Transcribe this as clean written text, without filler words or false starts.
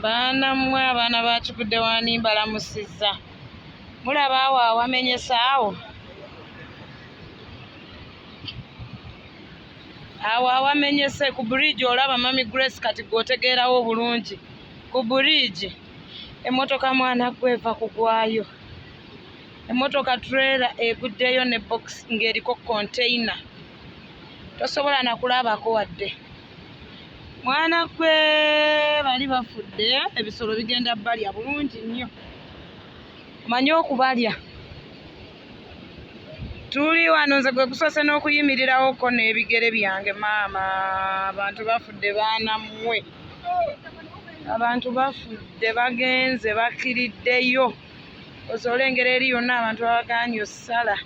Baana mmwe abaana bakigudde wani mbalamusizza. Mulaba awo awamenyesa awo? Awo awamenyese ku bridge olaba Mami Grace kati gw'otegeerawo bulungi. Ku bridge emmotoka mwana gweva kugwayo. Emmotoka trailer eguddeyo ne box ng'eriko container. Tosobola na kulabako wadde. Mwana gwe bali bafudde, ebisolo bigenda balya bulungi nnyo. Omanyi okubalya. Tuli wano nze gwe gusoose n'okuyimirirawoko n'ebigere byange maama. Abantu bafudde baana mmwe. Abantu bafudde bagenze bakiriddeyo. Ozoolengera eri yonna abantu babagaanye ossala.